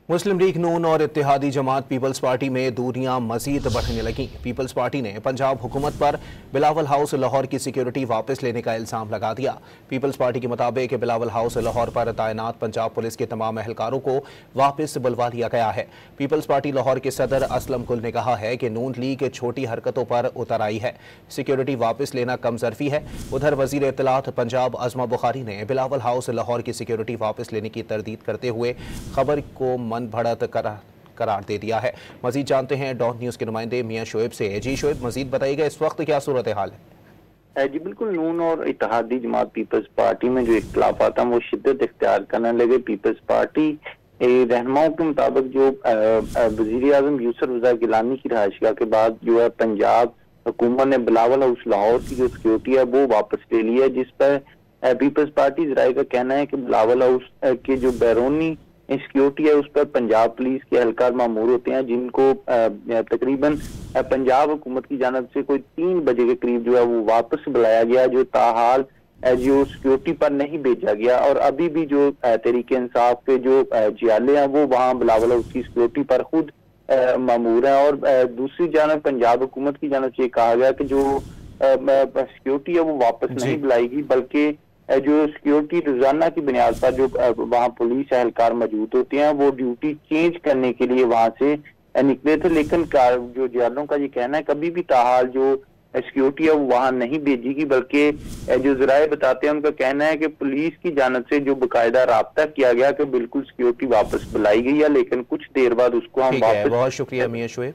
मुस्लिम league नून और इत्तेहादी जमात peoples party में दूरियां मजीद बढ़ने लगीं। पीपल्स पार्टी ने पंजाब हुकूमत पर बिलावल हाउस लाहौर की सिक्योरिटी वापस लेने का इल्जाम लगा दिया। पीपल्स पार्टी के मुताबिक बिलावल हाउस लाहौर पर तैनात पंजाब पुलिस के तमाम एहलकारों को वापस बुलवा लिया गया है। पीपल्स पार्टी लाहौर के सदर असलम कुल ने कहा है कि नून लीग छोटी हरकतों पर उतर आई है, सिक्योरिटी वापस लेना कमजरफी है। उधर वजीर इत्तलात पंजाब अजमा बुखारी ने बिलावल हाउस लाहौर की सिक्योरिटी वापस लेने की तरदीद करते हुए खबर को मन भड़त करार दे दिया है। मजीद जानते हैं डॉन न्यूज के नुमाइंदे मियां शोएब से। जी शोएब, मजीद बताइएगा, इस वक्त क्या सूरत हाल है? जी बिल्कुल, नून और इत्तेहादी जमात पीपल्स पार्टी में जो इख्तलाफात हैं वो शिद्दत इख्तियार करने लगे। पीपल्स पार्टी रहनुमाओं के मुताबिक जो वजीर आजम यूसुफ रजा गिलानी की रिहाइशगाह के बाद जो है पंजाब हुकूमत ने बिलावल हाउस लाहौर की जो सिक्योरिटी है वो वापस ले ली है, जिस पर पीपल्स पार्टी जराये का कहना है कि बिलावल हाउस के जो बैरूनी सिक्योरिटी है उस पर पंजाब पुलिस के एहलकार मामूर होते हैं, जिनको तकरीबन पंजाब हुकूमत की जानब से कोई 3 बजे के करीब जो है वो वापस बुलाया गया, जो ताहाल जो सिक्योरिटी पर नहीं भेजा गया। और अभी भी जो तहरीक इंसाफ के जो जियाले हैं वो वहाँ बिलावल हाउस की सिक्योरिटी पर खुद मामूर है। और दूसरी जानब पंजाब हुकूमत की जानब से कहा गया कि जो सिक्योरिटी है वो वापस नहीं बुलाएगी, बल्कि जो सिक्योरिटी रोजाना की बुनियाद पर जो वहाँ पुलिस एहलकार मौजूद होते हैं वो ड्यूटी चेंज करने के लिए वहां से निकले थे। लेकिन जो जियालों का ये कहना है कभी भी ताहाल जो सिक्योरिटी है वो वहां नहीं भेजेगी, बल्कि जो जराये बताते हैं उनका कहना है कि पुलिस की जानब से जो बाकायदा राब्ता किया गया कि बिल्कुल सिक्योरिटी वापस बुलाई गई है, लेकिन कुछ देर बाद उसको हम वापस। बहुत शुक्रिया मियां शोएब।